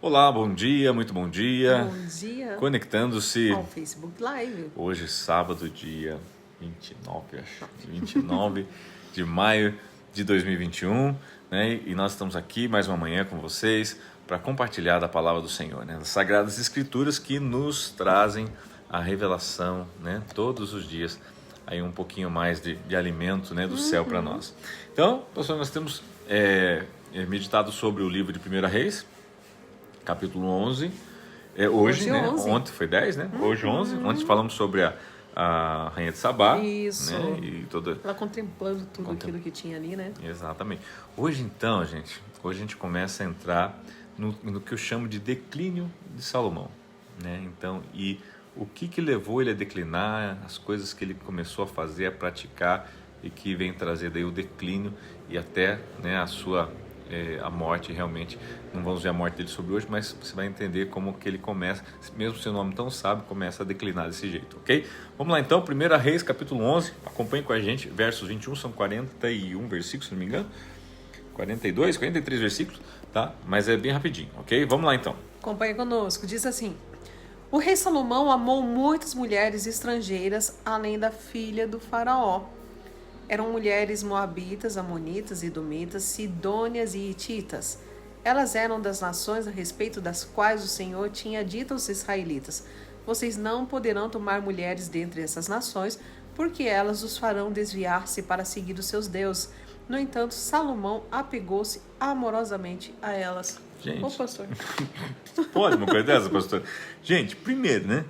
Olá, bom dia, muito bom dia. Bom dia Conectando-se ao Facebook Live. hoje, sábado, dia 29, acho, 29 de maio de 2021, né? E nós estamos aqui mais uma manhã com vocês para compartilhar da palavra do Senhor, né? Das Sagradas Escrituras que nos trazem a revelação, né? Todos os dias, aí um pouquinho mais de alimento, né? Do céu para nós. Então, pastor, nós temos meditado sobre o livro de 1 Reis, capítulo 11, hoje, né? 11. Ontem foi 10, né? Hoje 11. Ontem falamos sobre a Rainha de Sabá. Isso. Né? E toda... Ela contemplando tudo aquilo que tinha ali, né? Exatamente. Hoje então, gente, hoje a gente começa a entrar no que eu chamo de declínio de Salomão, né? Então, e o que levou ele a declinar, as coisas que ele começou a fazer, a praticar e que vem trazer daí o declínio e até, né, a morte. Realmente, não vamos ver a morte dele sobre hoje, mas você vai entender como que ele começa, mesmo seu nome tão sábio, começa a declinar desse jeito, ok? Vamos lá então, 1 Reis, capítulo 11, acompanhe com a gente, versos 21, são 41 versículos, se não me engano, 42, 43 versículos, tá? Mas é bem rapidinho, ok? Vamos lá então. Acompanhe conosco. Diz assim: o rei Salomão amou muitas mulheres estrangeiras, além da filha do faraó. Eram mulheres moabitas, amonitas, edomitas, sidônias e hititas. Elas eram das nações a respeito das quais o Senhor tinha dito aos israelitas: vocês não poderão tomar mulheres dentre essas nações, porque elas os farão desviar-se para seguir os seus deuses. No entanto, Salomão apegou-se amorosamente a elas. Gente. Ô, pastor. Pode uma coisa dessa, pastor? Gente, primeiro, né?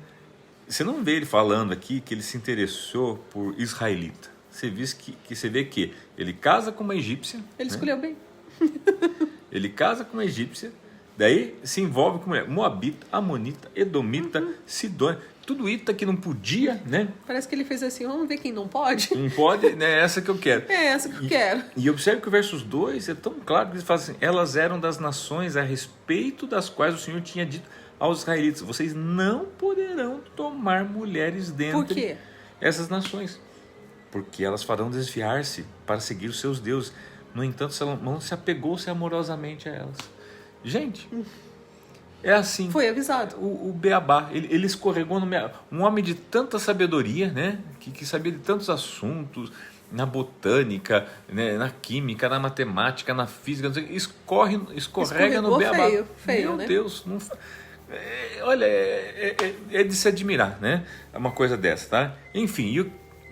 Você não vê ele falando aqui que ele se interessou por israelita. Você vê que ele casa com uma egípcia. Ele escolheu bem. Ele casa com uma egípcia, daí se envolve com mulher moabita, amonita, edomita, sidônia, tudo isso que não podia, né? Parece que ele fez assim: vamos ver quem não pode? Não pode, né? Essa que eu quero. É essa que eu quero. E observe que o versos 2 é tão claro que ele fala assim: elas eram das nações a respeito das quais o Senhor tinha dito aos israelitas: vocês não poderão tomar mulheres dentre Por quê? essas nações, porque elas farão desviar-se para seguir os seus deuses. No entanto, Salomão se apegou-se amorosamente a elas. Gente, é assim. Foi avisado. O Beabá, ele escorregou no meio. Um homem de tanta sabedoria, né? Que sabia de tantos assuntos, na botânica, né? Na química, na matemática, na física, não sei, escorrega no Beabá. Feio, Meu né? Deus, não... olha, é de se admirar, né? É uma coisa dessa, tá? Enfim,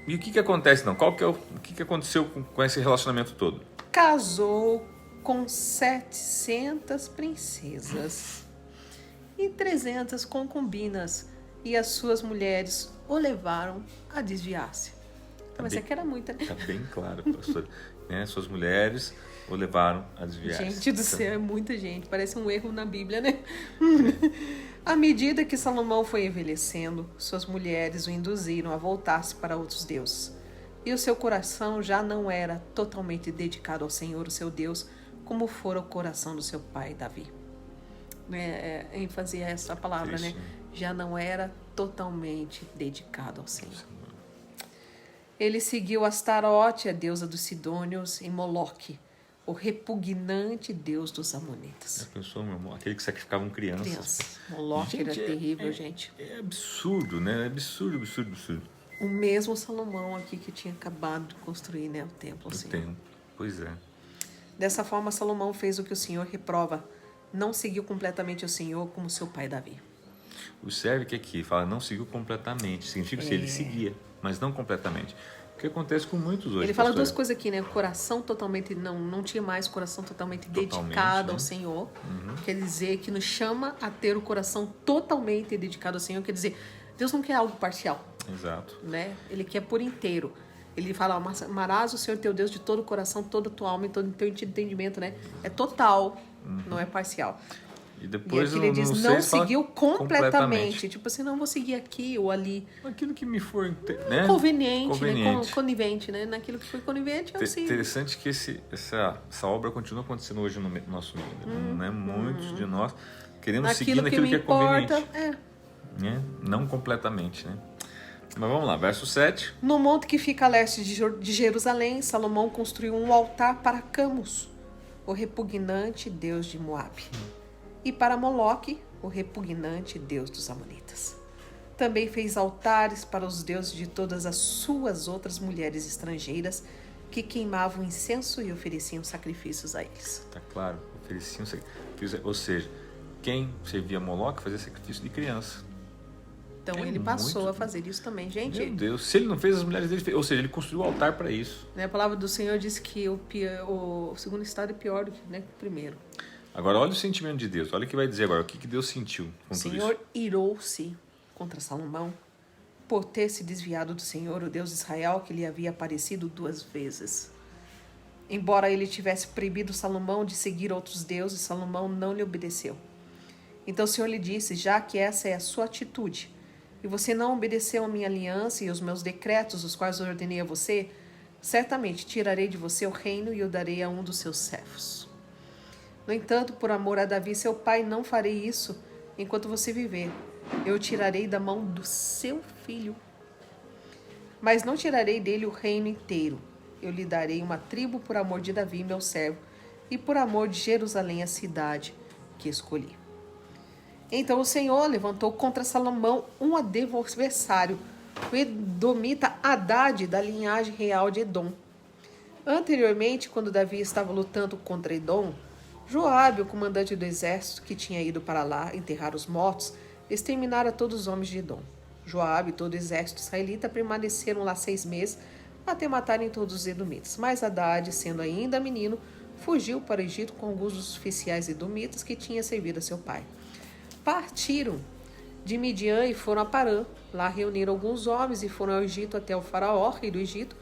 e o que acontece não? O que aconteceu com esse relacionamento todo? Casou com 700 princesas e 300 concubinas, e as suas mulheres o levaram a desviar-se. Mas é que era muita, né? Está bem claro, pastor. Né? Suas mulheres o levaram a desviar-se. Gente do céu, é muita gente. Parece um erro na Bíblia, né? À medida que Salomão foi envelhecendo, suas mulheres o induziram a voltar-se para outros deuses. E o seu coração já não era totalmente dedicado ao Senhor, o seu Deus, como fora o coração do seu pai, Davi. ênfase a essa palavra, Isso, né? Já não era totalmente dedicado ao Senhor. Ele seguiu Astarote, a deusa dos Sidônios, e Moloque, o repugnante deus dos Amonitas. Já pensou, meu irmão? Aquele que sacrificavam crianças. Moloque era terrível, gente. É absurdo, né? É absurdo. O mesmo Salomão aqui que tinha acabado de construir, né, o templo. O templo, pois é. Dessa forma, Salomão fez o que o Senhor reprova. Não seguiu completamente o Senhor como seu pai Davi. O serve que aqui fala não seguiu completamente. Significa que ele seguia, mas não completamente. O que acontece com muitos hoje, Ele fala pastor? duas coisas aqui, né? O coração totalmente, não tinha mais coração totalmente dedicado, né, ao Senhor. Quer dizer, que nos chama a ter o coração totalmente dedicado ao Senhor. Quer dizer, Deus não quer algo parcial. Exato. Né? Ele quer por inteiro. Ele fala: amarás o Senhor teu Deus de todo o coração, toda a tua alma e todo o teu entendimento, né? É total, não é parcial. E depois e aqui ele diz: não seguiu completamente. Tipo assim, não vou seguir aqui ou ali. Aquilo que me for, né? Conveniente. Né? Conivente, né? Naquilo que foi conivente, eu sigo. Interessante que essa obra continua acontecendo hoje no nosso meio. Né? Muitos de nós queremos seguir naquilo que é conveniente. Né? Não completamente, né? Mas vamos lá, verso 7. No monte que fica a leste de Jerusalém, Salomão construiu um altar para Camus, o repugnante deus de Moabe. e para Moloque, o repugnante deus dos amonitas. Também fez altares para os deuses de todas as suas outras mulheres estrangeiras, que queimavam incenso e ofereciam sacrifícios a eles. Tá claro, ofereciam sacrifício. Ou seja, quem servia Moloque fazia sacrifício de criança. Então ele passou a fazer isso também. Gente, meu Deus, se ele não fez, as mulheres dele fez. Ou seja, ele construiu o altar para isso. A palavra do Senhor diz que o segundo estado é pior do que, né, o primeiro. Agora, olha o sentimento de Deus. Olha o que vai dizer agora. O que Deus sentiu com o tudo Senhor isso. irou-se contra Salomão por ter se desviado do Senhor, o Deus de Israel, que lhe havia aparecido 2 vezes. Embora ele tivesse proibido Salomão de seguir outros deuses, Salomão não lhe obedeceu. Então o Senhor lhe disse: já que essa é a sua atitude, e você não obedeceu a minha aliança e os meus decretos, os quais eu ordenei a você, certamente tirarei de você o reino e o darei a um dos seus servos. No entanto, por amor a Davi, seu pai, não farei isso enquanto você viver. Eu o tirarei da mão do seu filho. Mas não tirarei dele o reino inteiro. Eu lhe darei uma tribo por amor de Davi, meu servo, e por amor de Jerusalém, a cidade que escolhi. Então o Senhor levantou contra Salomão um adversário, o edomita Hadade, da linhagem real de Edom. Anteriormente, quando Davi estava lutando contra Edom, Joabe, o comandante do exército que tinha ido para lá enterrar os mortos, exterminara todos os homens de Edom. Joabe e todo o exército israelita permaneceram lá 6 meses, até matarem todos os edomitas. Mas Hadade, sendo ainda menino, fugiu para o Egito com alguns dos oficiais edomitas que tinha servido a seu pai. Partiram de Midian e foram a Parã. Lá reuniram alguns homens e foram ao Egito até o faraó, rei do Egito,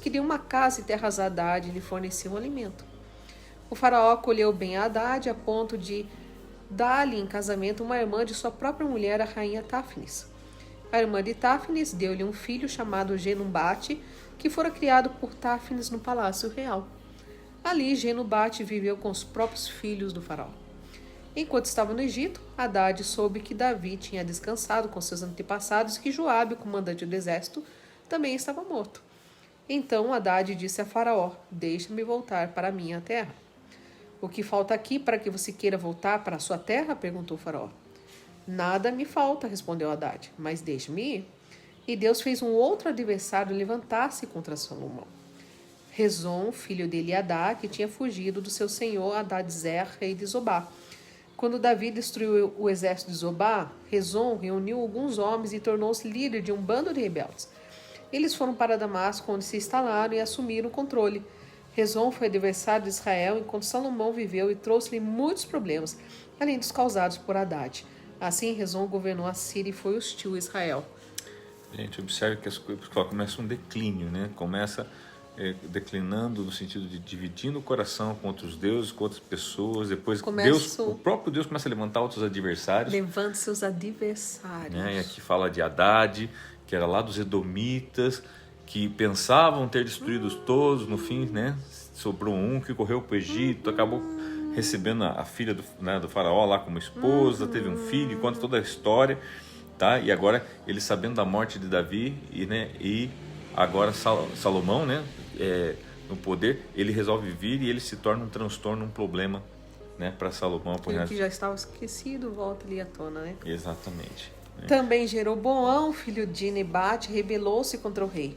que deu uma casa e terras a Hadade e lhe forneceu alimento. O faraó acolheu bem a Hadade a ponto de dar-lhe em casamento uma irmã de sua própria mulher, a rainha Táfnis. A irmã de Táfnis deu-lhe um filho chamado Genumbate, que fora criado por Táfnis no palácio real. Ali, Genumbate viveu com os próprios filhos do faraó. Enquanto estava no Egito, Hadade soube que Davi tinha descansado com seus antepassados e que Joabe, o comandante do exército, também estava morto. Então Hadade disse a Faraó: deixa-me voltar para a minha terra. O que falta aqui para que você queira voltar para a sua terra? Perguntou o Faraó. Nada me falta, respondeu Hadade, mas deixe-me ir. E Deus fez um outro adversário levantar-se contra Salomão. Rezon, filho de Eliadá, que tinha fugido do seu senhor Hadadezer, rei de Zobá. Quando Davi destruiu o exército de Zobá, Rezon reuniu alguns homens e tornou-se líder de um bando de rebeldes. Eles foram para Damasco, onde se instalaram e assumiram o controle. Rezon foi adversário de Israel enquanto Salomão viveu e trouxe-lhe muitos problemas, além dos causados por Hadade. Assim, Rezon governou a Síria e foi hostil a Israel. Gente, observe que as coisas começam um declínio, né? Começa declinando no sentido de dividindo o coração com outros deuses, com outras pessoas. Depois o próprio Deus começa a levantar outros adversários. Levanta seus adversários. Né? E aqui fala de Hadade, que era lá dos edomitas, que pensavam ter destruído todos, no fim, né? Sobrou um que correu para o Egito, acabou recebendo a filha do faraó lá como esposa, teve um filho, conta toda a história, tá? E agora ele, sabendo da morte de Davi e agora Salomão, né? No poder, ele resolve vir e ele se torna um transtorno, um problema, né? Para Salomão. Aquilo que já estava esquecido volta ali à tona, né? Exatamente. Né? Também Jeroboão, filho de Nebate, rebelou-se contra o rei.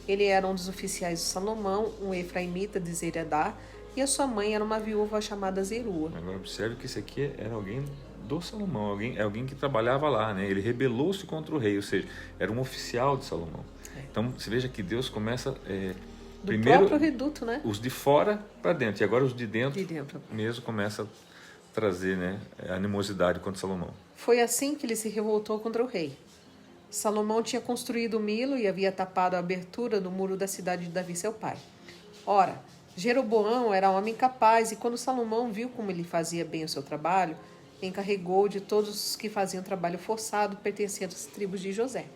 Ele era um dos oficiais de Salomão, um efraimita de Zeredá, e a sua mãe era uma viúva chamada Zerua. Agora observe que esse aqui era alguém do Salomão, alguém que trabalhava lá, né? Ele rebelou-se contra o rei, ou seja, era um oficial de Salomão. Então você veja que Deus começa primeiro próprio reduto, né? Os de fora para dentro, e agora os de dentro mesmo começa a trazer, né, animosidade contra Salomão. Foi assim que ele se revoltou contra o rei. Salomão tinha construído o Milo e havia tapado a abertura do muro da cidade de Davi, seu pai. Ora, Jeroboão era homem capaz, e quando Salomão viu como ele fazia bem o seu trabalho, encarregou de todos os que faziam trabalho forçado pertencendo às tribos de José.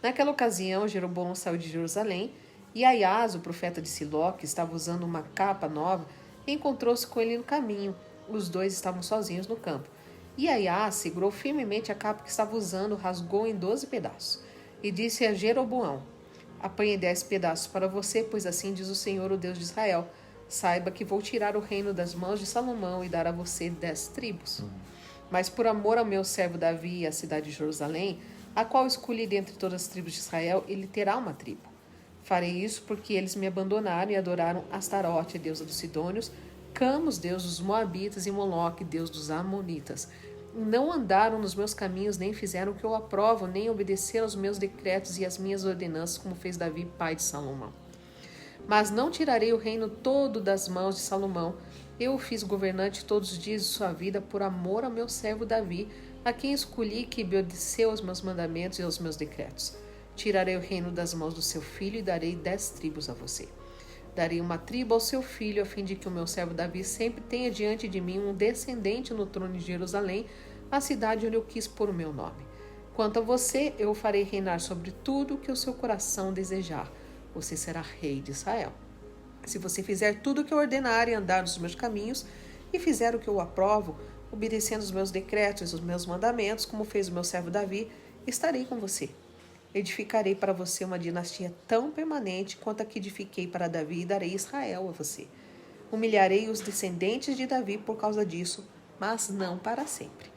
Naquela ocasião, Jeroboão saiu de Jerusalém, e Aias, o profeta de Siló, que estava usando uma capa nova, encontrou-se com ele no caminho. Os dois estavam sozinhos no campo. E Aias segurou firmemente a capa que estava usando, rasgou em 12 pedaços. E disse a Jeroboão: apanhe 10 pedaços para você, pois assim diz o Senhor, o Deus de Israel: Saiba que vou tirar o reino das mãos de Salomão e dar a você 10 tribos. Mas por amor ao meu servo Davi e à cidade de Jerusalém, a qual escolhi dentre todas as tribos de Israel, ele terá uma tribo. Farei isso porque eles me abandonaram e adoraram Astarote, deusa dos Sidônios, Camus, deus dos Moabitas, e Moloque, deus dos Amonitas. Não andaram nos meus caminhos, nem fizeram o que eu aprovo, nem obedeceram aos meus decretos e às minhas ordenanças, como fez Davi, pai de Salomão. Mas não tirarei o reino todo das mãos de Salomão. Eu o fiz governante todos os dias de sua vida por amor ao meu servo Davi, a quem escolhi que obedeceu aos meus mandamentos e aos meus decretos. Tirarei o reino das mãos do seu filho e darei 10 tribos a você. Darei uma tribo ao seu filho, a fim de que o meu servo Davi sempre tenha diante de mim um descendente no trono de Jerusalém, a cidade onde eu quis pôr o meu nome. Quanto a você, eu o farei reinar sobre tudo o que o seu coração desejar. Você será rei de Israel. Se você fizer tudo o que eu ordenar e andar nos meus caminhos, e fizer o que eu aprovo, obedecendo os meus decretos e os meus mandamentos, como fez o meu servo Davi, estarei com você. Edificarei para você uma dinastia tão permanente quanto a que edifiquei para Davi e darei Israel a você. Humilharei os descendentes de Davi por causa disso, mas não para sempre.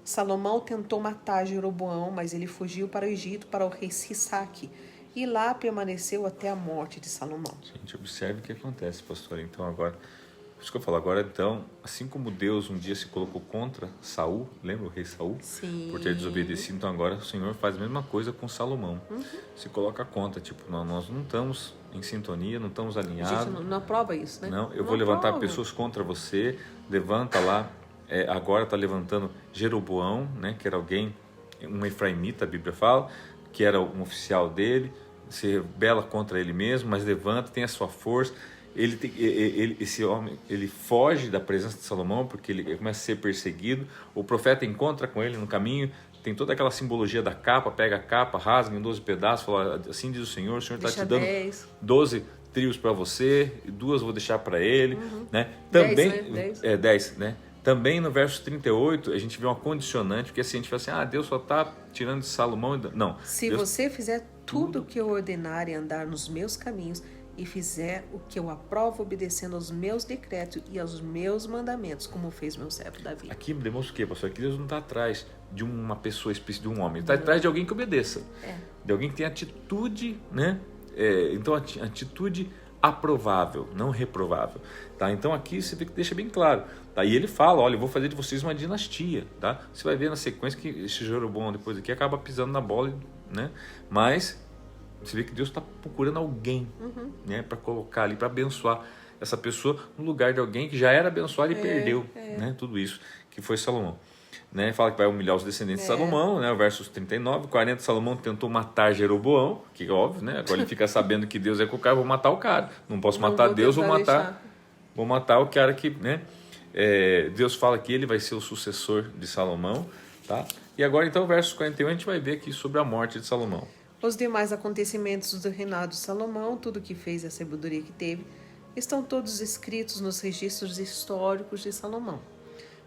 Salomão tentou matar Jeroboão, mas ele fugiu para o Egito, para o rei Sisaque, e lá permaneceu até a morte de Salomão. Gente, observe o que acontece, pastor. Então agora, isso que eu falo agora, então, assim como Deus um dia se colocou contra Saul, lembra o rei Saul? Sim. Por ter desobedecido, então agora o Senhor faz a mesma coisa com Salomão. Se coloca contra, tipo, nós não estamos em sintonia, não estamos alinhados. A gente não aprova isso, né? Não, eu vou levantar pessoas contra você, levanta lá, agora está levantando Jeroboão, né, que era alguém, um efraimita, a Bíblia fala, que era um oficial dele, se rebela contra ele mesmo, mas levanta, tem a sua força. Esse homem, ele foge da presença de Salomão porque ele começa a ser perseguido. O profeta encontra com ele no caminho, tem toda aquela simbologia da capa, pega a capa, rasga em 12 pedaços, fala, assim diz o Senhor está te dando 12 tribos para você, 2 vou deixar para ele, né? Também 10, né? Também no verso 38 a gente vê uma condicionante, porque assim a gente fala assim, Deus só está tirando de Salomão, não. Se Deus... você fizer tudo o que eu ordenar e andar nos meus caminhos, e fizer o que eu aprovo, obedecendo aos meus decretos e aos meus mandamentos, como fez meu servo Davi. Aqui demonstra o quê, pastor? Que Deus não está atrás de uma pessoa específica, de um homem. Ele está atrás de alguém que obedeça. De alguém que tem atitude, né? Então, atitude aprovável, não reprovável. Tá? Então, aqui você deixa bem claro. Tá? E ele fala, olha, eu vou fazer de vocês uma dinastia. Tá? Você vai ver na sequência que esse Jeroboão, depois aqui, acaba pisando na bola, né? Mas... você vê que Deus está procurando alguém, né, para colocar ali, para abençoar essa pessoa no lugar de alguém que já era abençoado e perdeu, né, tudo isso, que foi Salomão. Né, fala que vai humilhar os descendentes de Salomão, né, versos 39, 40, Salomão tentou matar Jeroboão, que é óbvio, né, agora ele fica sabendo que Deus é com o cara, vou matar o cara, não posso matar Deus, vou matar o cara que, né, Deus fala que ele vai ser o sucessor de Salomão, tá? E agora então, versos 41, a gente vai ver aqui sobre a morte de Salomão. Os demais acontecimentos do reinado de Salomão, tudo o que fez e a sabedoria que teve, estão todos escritos nos registros históricos de Salomão.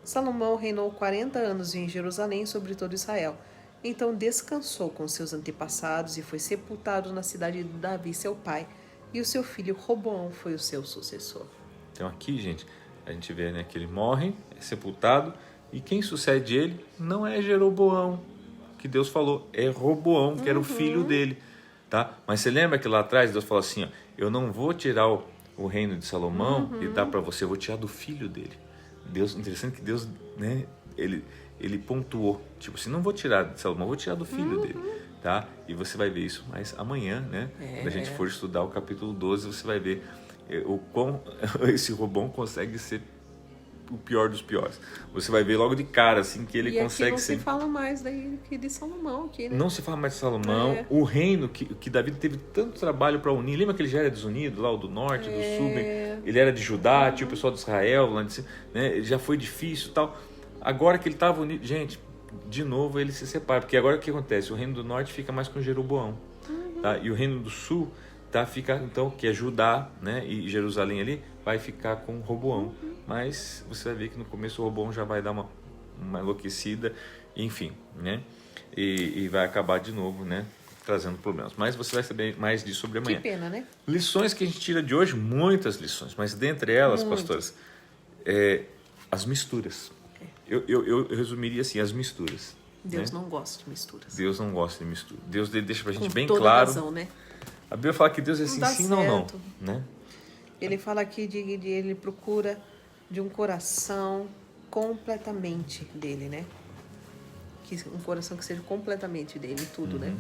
Salomão reinou 40 anos em Jerusalém sobre todo Israel. Então descansou com seus antepassados e foi sepultado na cidade de Davi, seu pai, e o seu filho Roboão foi o seu sucessor. Então aqui, gente, a gente vê, né, que ele morre, é sepultado, e quem sucede ele não é Jeroboão, que Deus falou, é Roboão, que era o filho dele, tá? Mas você lembra que lá atrás Deus falou assim, eu não vou tirar o reino de Salomão e dar para você, eu vou tirar do filho dele. Deus, interessante que Deus, né, ele pontuou, tipo assim, não vou tirar de Salomão, vou tirar do filho dele, tá? E você vai ver isso mais amanhã, né? Quando a gente for estudar o capítulo 12, você vai ver o quão esse Roboão consegue ser o pior dos piores. Você vai ver logo de cara assim que ele consegue não se fala mais daí que de Salomão aqui, né? Não se fala mais de Salomão. O reino que Davi teve tanto trabalho para unir. Lembra que ele já era desunido lá, o do norte, do sul, ele era de Judá, tinha o pessoal de Israel lá, né? Já foi difícil, tal. Agora que ele estava unido, gente, de novo ele se separa, porque agora o que acontece? O reino do norte fica mais com Jeroboão, tá? E o reino do sul fica então, que é Judá, né, e Jerusalém ali, vai ficar com Roboão. Mas você vai ver que no começo o Roboão já vai dar uma enlouquecida, enfim, né? E vai acabar de novo, né, trazendo problemas. Mas você vai saber mais disso sobre amanhã. Que pena, né? Lições que a gente tira de hoje, muitas lições, mas dentre elas, pastoras, as misturas. Eu resumiria assim, as misturas. Deus né? não gosta de misturas. Deus não gosta de mistura. Deus deixa pra gente Com bem toda claro. razão, né? A Bíblia fala que Deus é assim, dá sim, não, não. certo. Né? Ele fala aqui de ele procura de um coração completamente dele, né? Um coração que seja completamente dele, tudo, né?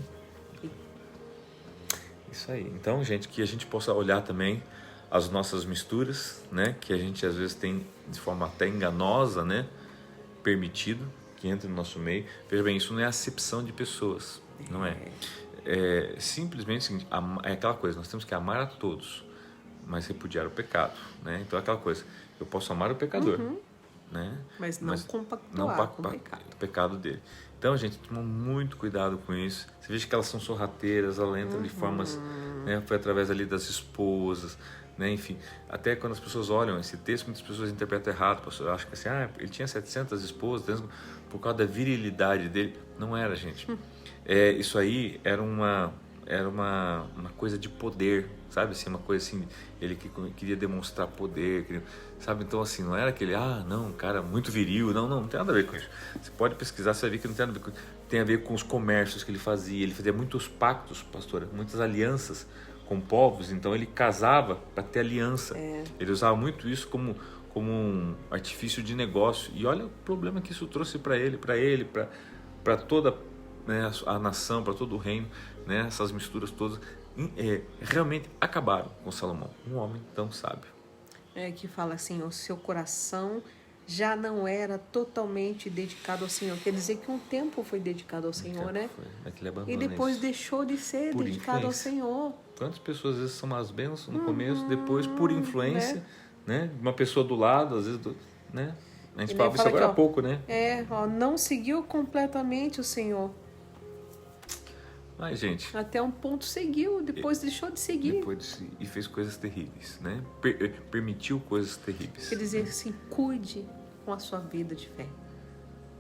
Isso aí. Então, gente, que a gente possa olhar também as nossas misturas, né? Que a gente às vezes tem de forma até enganosa, né? Permitido que entre no nosso meio. Veja bem, isso não é acepção de pessoas, não é? É simplesmente o seguinte, é aquela coisa, nós temos que amar a todos, mas repudiar o pecado, né? Então é aquela coisa, eu posso amar o pecador, né? Mas não compactuar com o pecado. O pecado dele. Então, gente, toma muito cuidado com isso. Você veja que elas são sorrateiras, elas entram de formas, né? Foi através ali das esposas, né? Enfim, até quando as pessoas olham esse texto, muitas pessoas interpretam errado. Pastor, acham que assim, ele tinha 700 esposas por causa da virilidade dele. Não era, gente. Isso aí era uma coisa de poder, sabe? Assim, uma coisa assim, ele que queria demonstrar poder, sabe? Então, assim, não era aquele, não, cara, muito viril, não tem nada a ver com isso. Você pode pesquisar, você vai ver que não tem nada a ver com isso. Tem a ver com os comércios que ele fazia muitos pactos, pastora, muitas alianças com povos, então ele casava para ter aliança. Ele usava muito isso como um artifício de negócio. E olha o problema que isso trouxe para ele, para toda, né, a nação, para todo o reino, né, essas misturas todas realmente acabaram com Salomão, um homem tão sábio. Que fala assim, o seu coração já não era totalmente dedicado ao Senhor. Quer dizer que um tempo foi dedicado ao Senhor, né? E depois deixou de ser dedicado ao Senhor. Quantas pessoas às vezes são as bênçãos no começo, depois por influência, né? Uma pessoa do lado, às vezes, né? A gente falava isso agora há pouco, né? Não seguiu completamente o Senhor. Mas, gente... Até um ponto seguiu, depois deixou de seguir. E fez coisas terríveis, né? Permitiu coisas terríveis. Quer dizer assim, cuide com a sua vida de fé.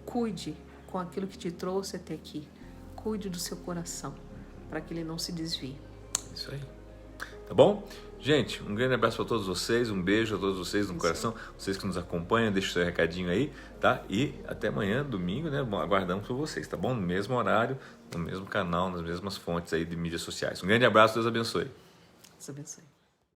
Cuide com aquilo que te trouxe até aqui. Cuide do seu coração, para que ele não se desvie. Isso aí. Tá bom? Gente, um grande abraço para todos vocês, um beijo a todos vocês no coração, vocês que nos acompanham, deixa o seu recadinho aí, tá? E até amanhã, domingo, né? Bom, aguardamos por vocês, tá bom? No mesmo horário, no mesmo canal, nas mesmas fontes aí de mídias sociais. Um grande abraço, Deus abençoe. Deus abençoe.